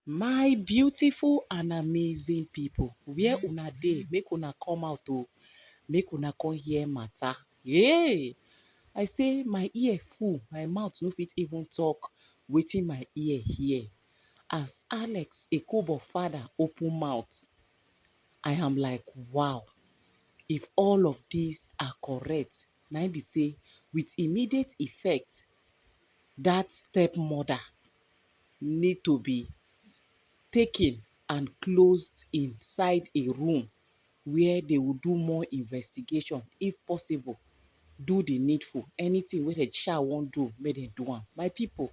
My beautiful and amazing people, where una dey? Make una come out o, make una come hear matter. Yay! I say my ear full, my mouth no fit even talk wetin my ear hear. As Alex Ekubo father open mouth, I am like, wow, if all of these are correct, na im be say with immediate effect, that stepmother need to be taken and closed inside a room where they will do more investigation, if possible, do the needful. Anything wey dem sha wan do, make dem do am. My people,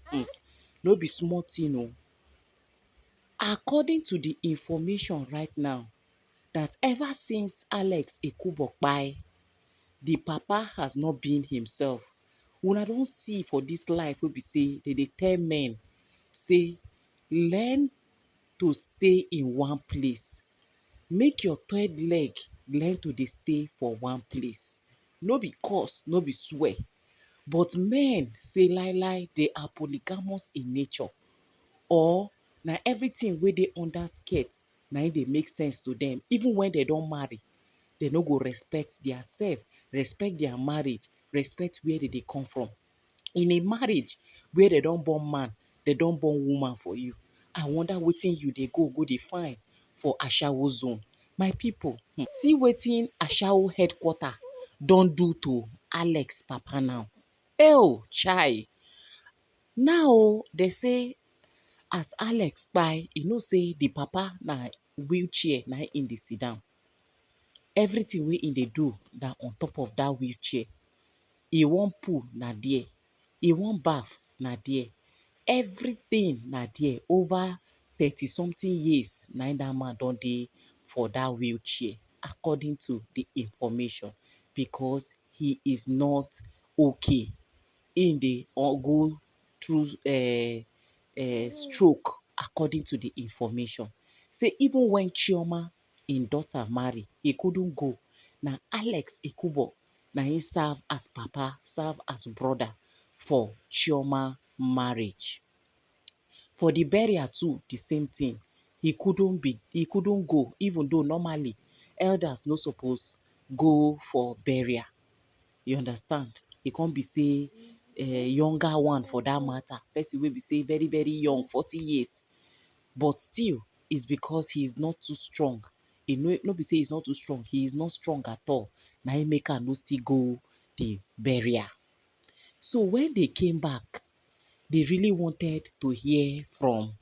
no be small thing o. According to the information right now, that ever since Alex Ekubo kpai, the papa has not been himself. Una don see for this life wey be say dem dey tell men say learn to stay in one place. Make your third leg learn to dey stay for one place. No be curse, no be swear, but men say lie lie they are polygamous in nature, or na everything wey dey under skirt na im dey make sense to them. Even when they don marry, they no go respect their self, respect their marriage, respect where they dey come from. In a marriage where they don born man, they don born woman for you, I wonder wetin you dey go dey find for ashawo zone. My people, see wetin ashawo headquarter don do to Alex papa now. Oh chai! Now they say as Alex kpai, you know say the papa na wheelchair na im dey sit down. Everything wey im dey do na on top of that wheelchair. E wan poo na there, e wan baff na there, everything na there. Over 30 something years na im that man don dey for that wheelchair, according to the information, because he is not okay. Im dey go through stroke, according to the information. Say even when Chioma im daughter marry, he couldn't go. Na Alex Ekubo na im serve as papa, serve as brother for Chioma marriage. For the burial too, the same thing. He couldn't go, even though normally elders no suppose go for burial. You understand? E come be say younger one for that matter, person wey be say very very young, 40 years, but still it's because he is not too strong. E no be say he's not too strong, he is not strong at all. Na im make am no still go the burial. So when they came back, they really wanted to hear from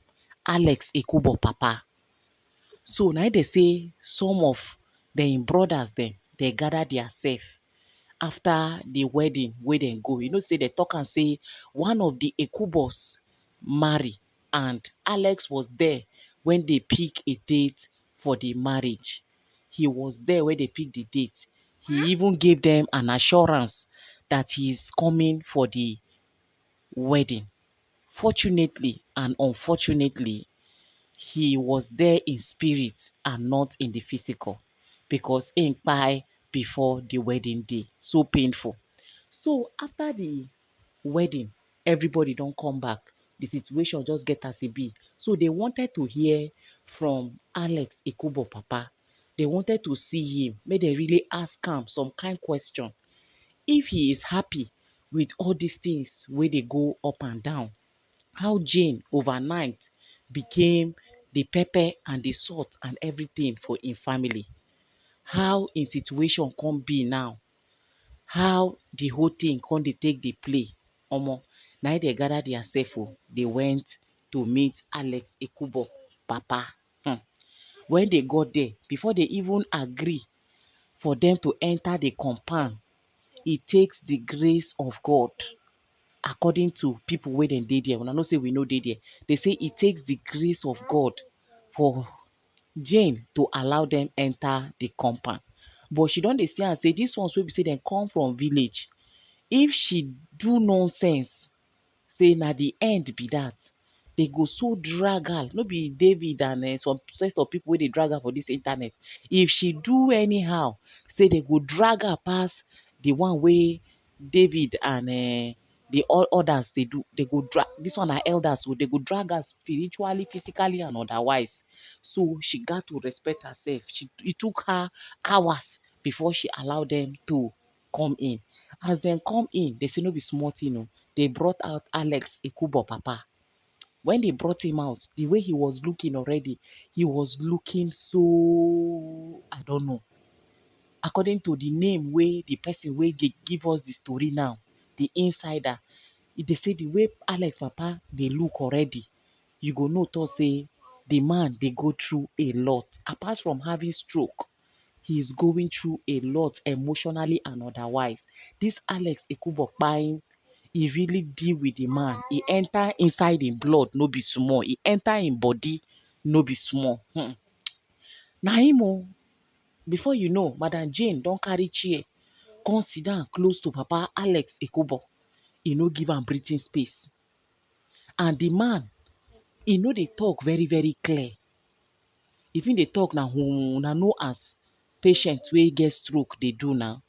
Alex Ekubo papa. So now they say some of dem brothers dem, they gather theirself after the wedding wey dem go. You know say they talk and say one of the Ekubos marry, and Alex was there when they pick a date for the marriage. He was there when they picked the date. He even gave them an assurance that he is coming for the wedding. Fortunately and unfortunately, he was there in spirit and not in the physical, because im kpai before the wedding day. So painful. So after the wedding, everybody don come back. The situation just get as e be. So they wanted to hear from Alex Ekubo papa. They wanted to see him, make dem really ask am some kind question. If he is happy with all these things wey dey go up and down, how Jane overnight became the pepper and the salt and everything for im family, how im situation come be now, how the whole thing come dey take dey play. Omo, na im dey gather theirself o. They went to meet Alex Ekubo papa. When they got there, before they even agree for them to enter the compound, it takes the grace of God. According to people wey dem dey there, una know say we no dey there. They say it takes the grace of God for Jane to allow them enter the compound. But she don dey see am say these ones wey be say dem come from village, if she do nonsense, say na the end be that. They go so drag her. No be David and some set of people wey dey drag her for this internet. If she do anyhow, say they go drag her pass the one wey David and The all others they go drag this one are elders, so they go drag her spiritually, physically, and otherwise. So she got to respect herself. It took her hours before she allowed them to come in. As them come in, they say no be smart, they brought out Alex Ekubo Papa. When they brought him out, the way he was looking already, he was looking so, I don't know. According to the name way the person way give us the story now, the insider, they say the way Alex Papa they look already, you go know to say the man they go through a lot. Apart from having stroke, he is going through a lot emotionally and otherwise. This Alex Ekubo Pine, he really deal with the man. He enter inside in blood, no be small. He enter in body, no be small. Na him o. Before you know, Madam Jane don carry chair, come sit down close to Papa Alex Ekubo. He no give am breathing space. And the man, he no dey talk very very clear. If him dey talk na una know as patient wey get stroke dey do now.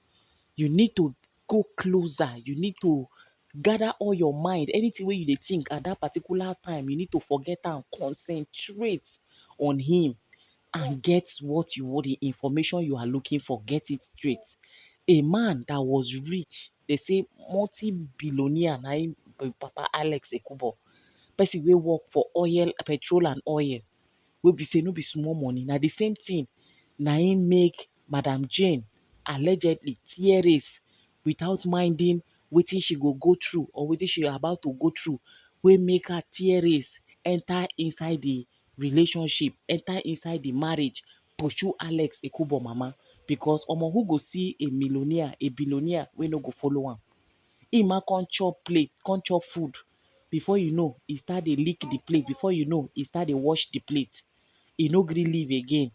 You need to go closer. You need to gather all your mind. Anything wey you dey think at that particular time, you need to forget am, concentrate on him and get what you want, the information you are looking for, get it straight. A man that was rich, they say multi-billionaire, na him be Papa Alex Ekubo. Person wey work for oil, petrol and oil, wey be say no be small money. Na the same thing na him make Madam Jane allegedly tear race without minding wetin she go through or wetin she about to go through, wey make her tear race, enter inside the relationship, enter inside the marriage, pursue Alex Ekubo mama. Because omo, who go see a millionaire, a billionaire wey no go follow am? Him ma come chop plate, come chop food. Before you know, he start dey lick the plate. Before you know, he start dey wash the plate. He no gree leave again.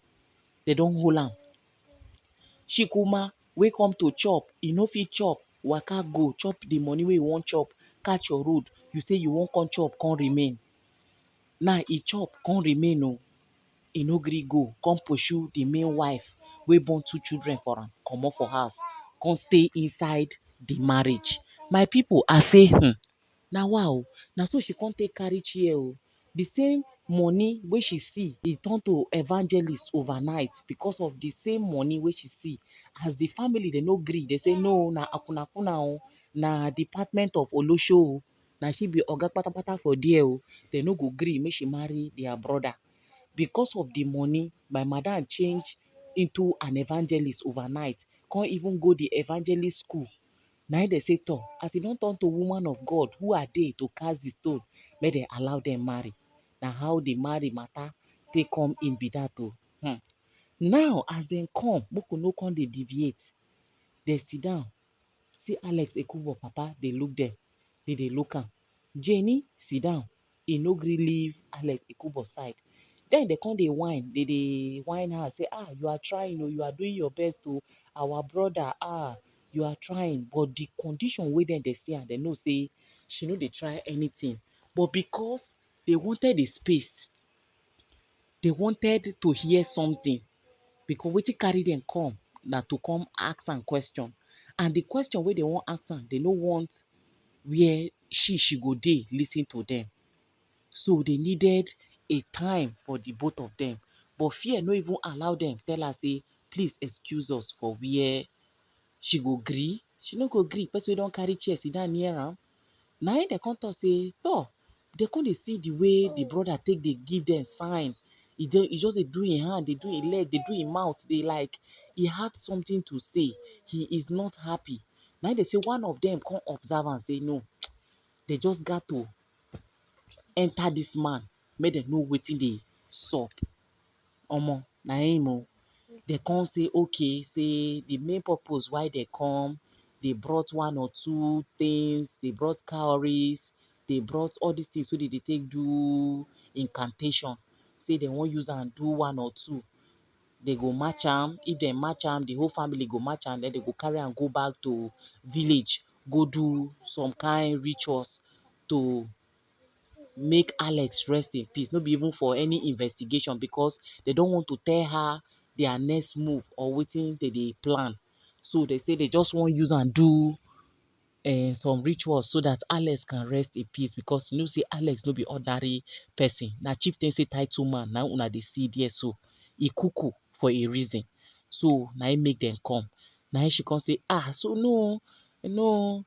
They don hold am. Shikuma wey come to chop, e no fit chop, waka go chop the money wey you wan chop, catch your road. You say you wan come chop, come remain. Now e chop, come remain o. E no gree go, come pursue the main wife wey born 2 children for am, comot for house, come stay inside the marriage. My people, I say, na wow, na so she come take carry chair o. The same money wey she see, e turn to evangelist overnight because of the same money wey she see. As the family they no gree, they say no, na akunakuna o, na department of Olosho o, na she be oga patapata for there o. They no go gree make she marry their brother. Because of the money, my madam change into an evangelist overnight. Can't even go the evangelist school. Now they say, as e don turn to woman of God, who are they to cast the stone? May they allow them marry. Now how they marry matter, they come in be that o. Now as they come, Boko no come they deviate. They sit down. See Alex Ekubo Papa, they look there. They look am. Jenny sit down. He no gree leave Alex Ekubo side. Then they come dey whine. They whine her, say, you are trying, you are doing your best to our brother. You are trying. But the condition wey dem dey see am, they know say she no dey try anything. But because they wanted the space, they wanted to hear something. Because wetin carry them come na to come ask am question. And the question wey they wan ask am, they no want where she go dey lis ten to them. So they needed a time for the both of them. But fear no even allow them. Tell her say, please excuse us for where she go gree. She no go gree. Person wey don carry chair sit down near am. Na im dem come talk say, they come dey see the way the brother take dey give them sign. He just dey do him hand, dey do him leg, dey do him mouth. They like he had something to say. He is not happy. Na im dey say one of them come observe am say no. They just got to enter this man, make dem know wetin dey sup. Omo, na him o. They come say okay, say the main purpose why they come, they brought 1 or 2 things. They brought cowries. They brought all these things wey dey take do incantation. Say they wan use am do 1 or 2. They go match am. If they match am, the whole family go match am. Then they go carry am go back to village, go do some kind rituals to make Alex rest in peace. No be even for any investigation, because they don't want to tell her their next move or wetin they dey plan. So they say they just wan use am do some rituals so that Alex can rest in peace, because you know say Alex no be ordinary person. Na chieftaincy title man na una dey see there so. E kuku for a reason. So na im make dem come. Na im she come say, so no,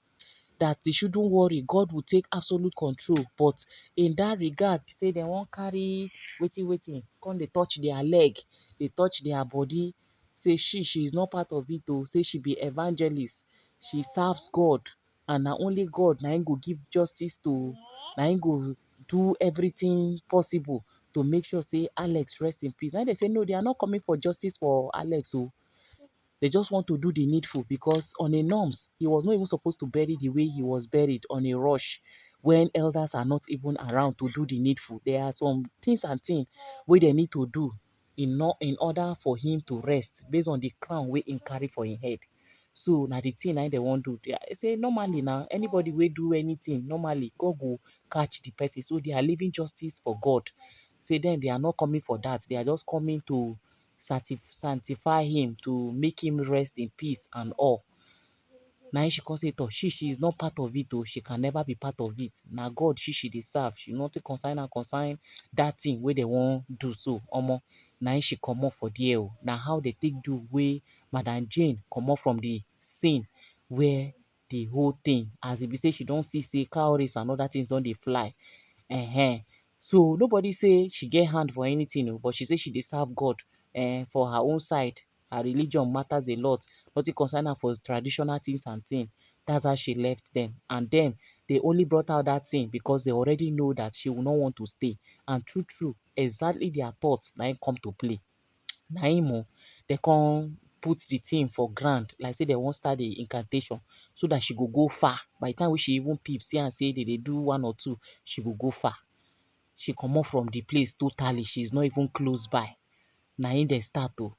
that they shouldn't worry, God will take absolute control. But in that regard, say they wan carry wetin, come dey touch their leg, dey touch their body. Say she is not part of it o. Say she be evangelist, she serves God, and na only God na im go give justice to, na im go do everything possible to make sure say Alex rest in peace. Na im dey say no, they are not coming for justice for Alex o. They just want to do the needful, because on a norms, he was not even supposed to bury the way he was buried on a rush when elders are not even around to do the needful. There are some things and things wey they need to do in order for him to rest based on the crown wey him carry for him head. So na the thing na they wan do. They say normally now, anybody wey do anything, normally God go catch the person. So they are leaving justice for God. Say then they are not coming for that. They are just coming to sanctify him, to make him rest in peace and all. Na she come say she is not part of it o. She can never be part of it. Na God she dey serve. She nothing concern that thing wey they wan do so. Omo, na she comot for there o. Na how they take do wey Madam Jane comot from the scene where the whole thing, as e be say she don see say cowries and other things don dey fly. So nobody say she get hand for anything o, but she say she dey serve God for her own side. Her religion matters a lot. Nothing concern her for traditional things and things. That's how she left them. And then they only brought out that thing because they already know that she will not want to stay. And true, exactly their thoughts na im come to play. Na im o, they come put the thing for ground, like say they wan start the incantation so that she go far. By the time wey she even peep, see am say they dey do one or two, she go far. She comot from the place totally. She's not even close by. Na im dey start o.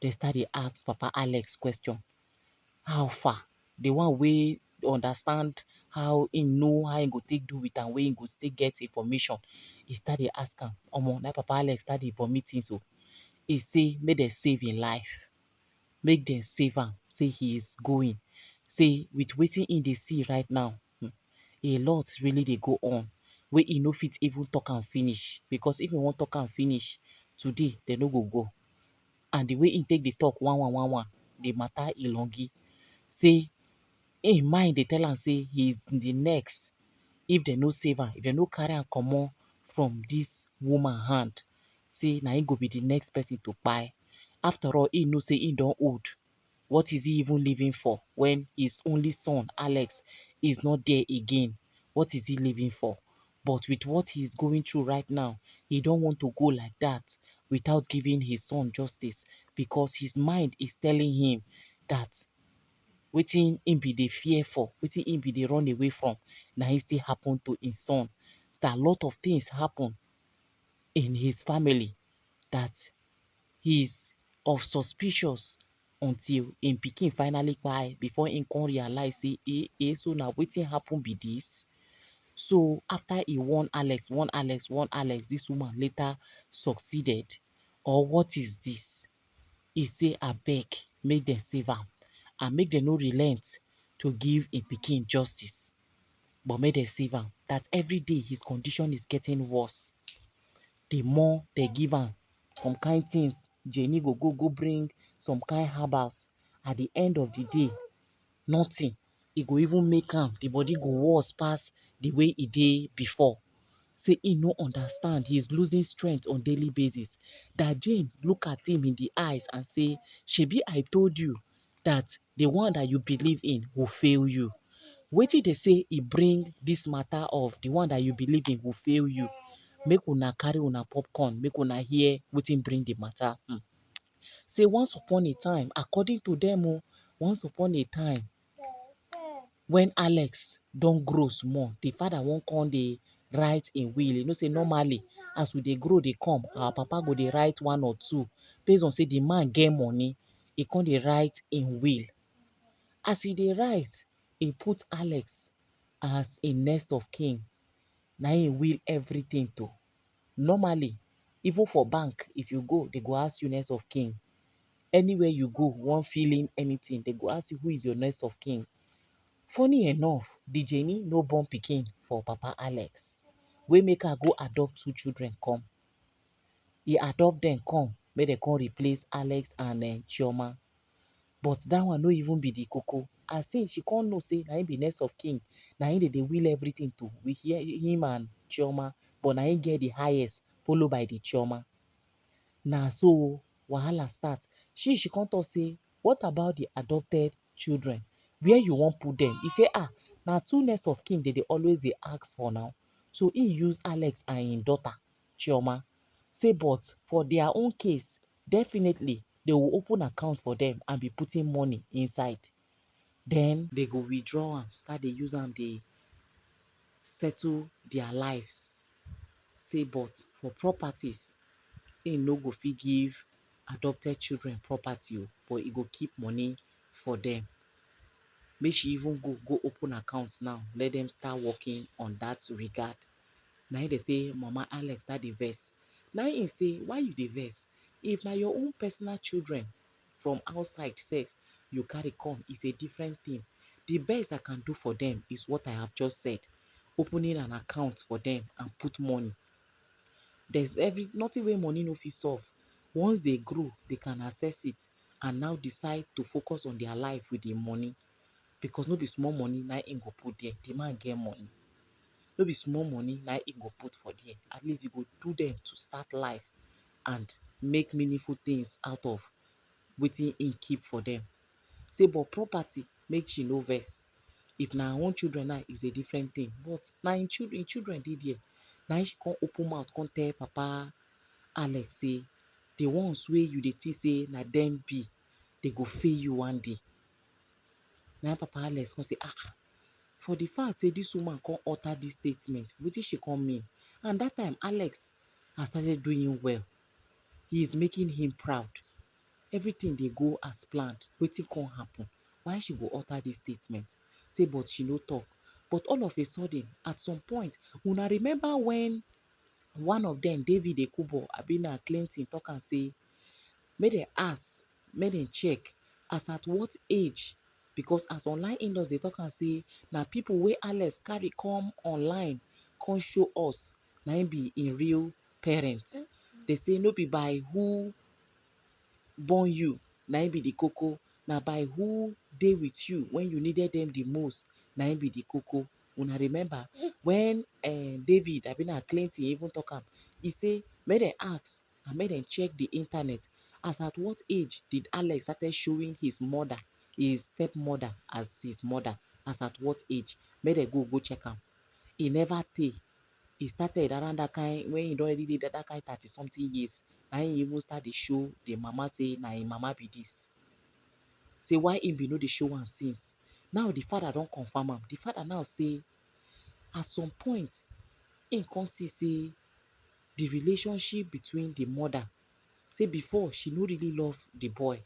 They start dey ask Papa Alex question. How far? The one wey understand how im know how im go take do with am, wey im go take get information. He start dey ask am. Omo, na Papa Alex start dey vomit things o. He say make dem save im life. Make dem save am. Say he is going. Say with wetin im dey see right now, a lot really dey go on wey e no fit even talk am finish, because if e wan talk am finish today, dem no go. And the way im take dey talk one, the matter elongi. Say im mind dey tell am say he is the next. If dem no save am, if dem no carry am comot from this woman hand, say na im go be the next person to kpai. After all, im know say im don old. What is he even living for when his only son, Alex, is not there again? What is he living for? But with what he is going through right now, he don't want to go like that without giving his son justice, because his mind is telling him that wetin him be dey fear for, wetin him be dey run away from, na him still happen to his son. So a lot of things happen in his family that he is of suspicious until im pikin finally kpai, before im come realize say so na wetin happen be this. So after he warn Alex, this woman later succeeded. Or what is this? He say abeg make dem save am, and make dem no relent to give im pikin justice, but make dem save am. That every day his condition is getting worse. The more they give am some kind things, Jenny go bring some kind herbals. At the end of the day, nothing. E go even make am, the body go worse pass the way e dey before. Say he no understand. He is losing strength on daily basis. That Jane look at him in the eyes and say, Shebi, I told you that the one that you believe in will fail you. Wetin dey say e bring this matter of the one that you believe in will fail you. Make una carry una popcorn, make una hear wetin bring the matter. Say once upon a time, according to them, once upon a time, when Alex don grow small, the father wan come dey write im will. You know say normally as we dey grow dey come, our papa go dey write one or two based on say the man get money. He come dey write im will. As he dey write, he put Alex as a next of kin. Na im will everything to. Normally, even for bank, if you go, they go ask you next of kin. Anywhere you go, wan fill in anything, they go ask you who is your next of kin. Funny enough, the Jenny no born pikin for Papa Alex, wey make her go adopt two children come. He adopt dem come make dem come replace Alex and Chioma. But dat one no even be the koko. As since she come know say na him be next of kin, na him dey will everything to with him and Chioma, but na him get the highest, follow by the Chioma. Na so wahala start. She come talk say, what about the adopted children? Where you wan put dem? He say na two next of kin dey always dey ask for now. So he use Alex and him daughter Chioma. Say but for their own case, definitely they will open account for dem and be putting money inside. Den they go withdraw am, start dey use am dey settle their lives. Say but for properties, im no go fit give adopted children property o, but e go keep money for dem. Make she even go open account now, let dem start working on that regard. Na im dey say Mama Alex start dey vex. Na im say, why you dey vex? If na your own personal children from outside sef you carry come, is a different thing. The best I can do for dem is what I have just said, opening an account for dem and put money. There's nothing wey money no fit solve. Once they grow, they can access it and now decide to focus on their life with the money. Because no be small money na im go put there. The man get money. No be small money na im go put for there. At least e go do dem to start life and make meaningful things out of wetin im keep for dem. Say but property, make she no vex. If na her own children now, is a different thing. But na im children dey there. Na im she come open mouth come tell Papa Alex say, the ones wey you dey think say na dem be, they go fail you one day. Na im Papa Alex come say, for the fact say dis woman come utter dis statement, wetin she come mean? And that time Alex has started doing well. He is making him proud. Everything dey go as planned. Wetin come happen? Why she go utter dis statement? Say but she no talk. But all of a sudden, at some point, una remember when one of dem, David Ekubo, abi na Clinton, talk am say make dem ask, make dem check as at what age, because as online in-laws dey talk am say na people wey Alex carry come online come show us na im be im real parent. Dey say no be by who born you na im be the koko, na by who dey with you when you needed dem the most na im be the koko. Una remember when David abi na Clinton even talk am, e say make dem ask and make dem check the internet. As at what age did Alex started showing his mother, his stepmother as his mother? As at what age? Make dem go check am. E never tey. E started around that kind, when e don already dey that kind 30 something years. Na im even start dey show the mama say na im mama be dis. Say why im bin no dey show am since. Now the father don confirm am. The father now say at some point im come see say the relationship between the mother, say before she no really love the boy,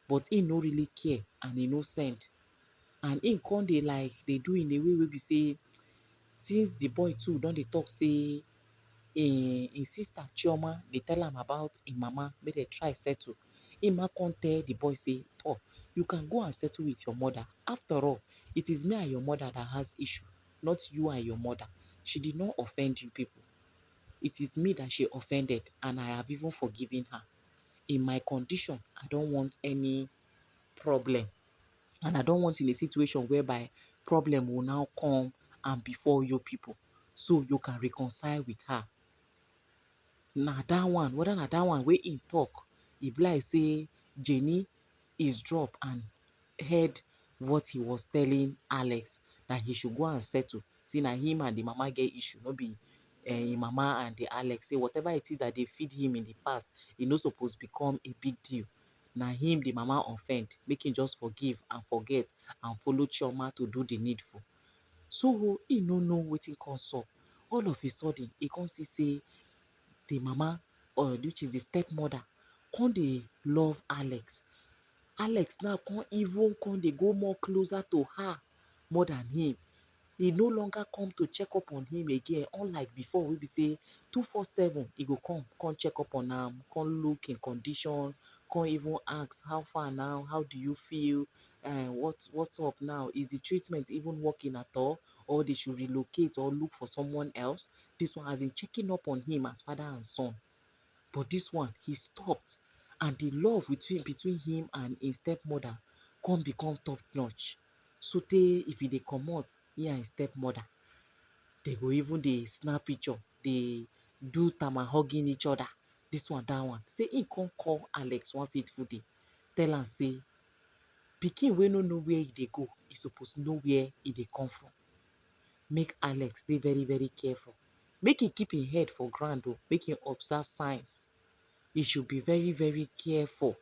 but im no really care and e no send. And im come dey like dey do in a way wey be say since the boy too don dey talk say im sister Chioma dey tell am about im mama, make dem try settle. Im ma come tell the boy say, you can go and settle with your mother. After all, it is me and your mother that has issue, not you and your mother. She did not offend you people. It is me that she offended, and I have even forgiven her. In my condition, I don't want any problem. And I don't want in a situation whereby problem will now come and befall you people. So you can reconcile with her. Na that one, whether na that one wey im talk, e be like say Jenny is drop and heard what he was telling Alex, that he should go and settle. See, na him and the mama get issue, no be im mama and the Alex. Say whatever it is that they feed him in the past, e no suppose become a big deal. Na him the mama offend, make him just forgive and forget and follow Chioma to do the needful. So he no know wetin come sup. All of a sudden, he come see say the mama, which is the stepmother, come dey love Alex. Alex now come dey go more closer to her more than him. He no longer come to check up on him again, unlike before wey be say 247 he go come check up on am, come look im condition, come even ask how far now, how do you feel, what's up now? Is the treatment even working at all, or they should relocate or look for someone else? This one has been checking up on him as father and son. But this one, he stopped, and the love between him and his stepmother come become top notch. So tey if e dey comot, he and his stepmother, they go even dey snap picture, dey do tama hugging each other. This one, that one. Say he come call Alex one fateful day, tell am say pikin wey no know where e dey go, e suppose know where e dey come from. Make Alex dey very very careful. Make e keep im head for ground o, make e observe signs. He should be very very careful,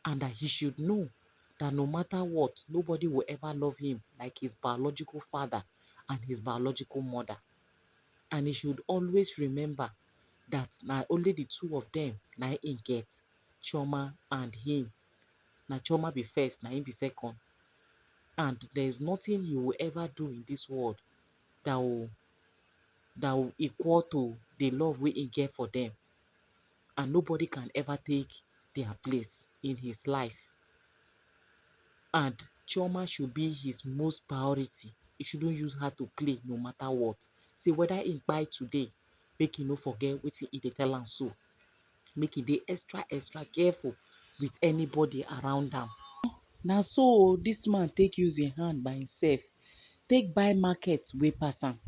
and that he should know that no matter what, nobody will ever love him like his biological father and his biological mother. And he should always remember that na only the two of them na im get, Chioma and him. Na Chioma be first, na him be second. And there is nothing he will ever do in this world that will equal to the love wey he get for them. And nobody can ever take their place in his life. And Chioma should be his most priority. He shouldn't use her to play no matter what. Say whether he kpai today, make he no forget wetin he dey tell am so. Make he dey extra extra careful with anybody around am. Na so this man take use im hand by himself take buy market wey pass am.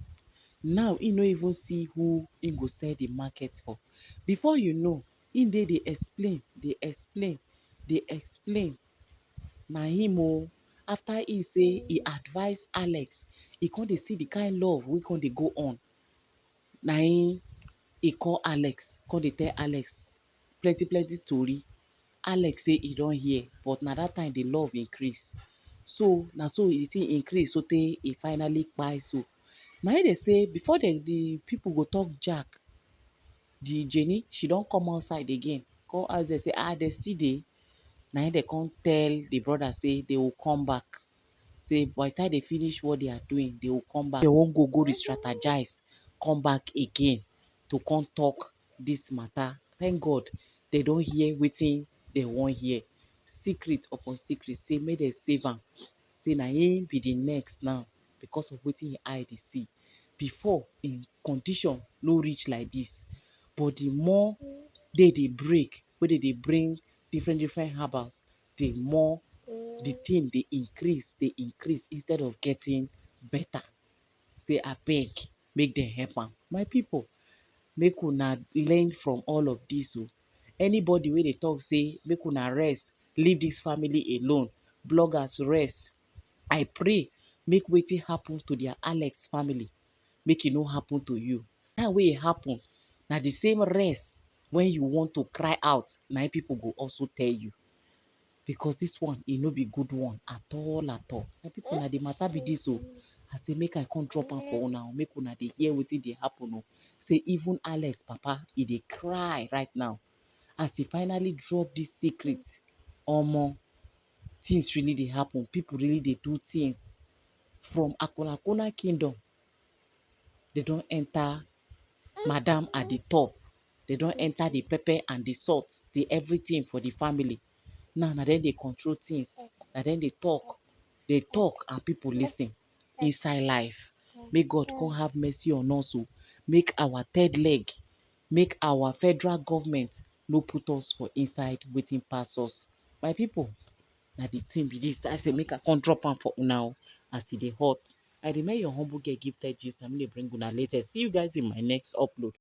Now he no even see who he go sell the market for. Before you know, he dey explain, dey explain, dey explain. Na him o. After he say he advise Alex, he come dey see the kind love wey come dey go on. Na him he call Alex, come dey tell Alex plenty plenty tori. Alex say he don hear, but na that time the love increase. So na so the thing increase sotey e finally kpai so. Na him dey say before the people go talk jack, the Jenny she don come outside again, come ask dem say dem still dey? Na him dem come tell the brother say they will come back. Say by the time they finish what they are doing, they will come back. They wan go re-strategize, come back again to come talk this matter. Thank God they don hear wetin they wan hear. Secret upon secret say make dem save am. Say na him be the next now because of wetin him eye dey see. Before im condition no reach like this, but the more day dey break, wey dey dey bring different different herbals, the more the thing dey increase instead of getting better. Say abeg make dem help am. My people, make una learn from all of this o. Anybody wey dey talk say make una rest, leave this family alone, bloggers rest. I pray make wetin happen to their Alex family, make e no happen to you. That wey e happen, na the same rest when you want to cry out, na im people go also tell you. Because this one, e no be good one at all at all. My people, na the matter be this o. I say make I come drop am for una o, make una dey hear wetin dey happen o. Say even Alex papa, e dey cry right now as he finally drop this secret. Omo, things really dey happen. People really dey do things. From Akuna kingdom, they don enter madam at the top. They don enter the pepper and the salt, the everything for the family. Now na dem dey control things. Na dem dey talk. They talk and people lis ten inside life. May God come have mercy on us o. Make our third leg, make our federal government no put us for inside wetin pass us. My people, na the thing be this. I say make I come drop am for una o as e dey hot. I remain your humble girl Gifted Gist. Na me dey bring una latest. See you guys in my next upload.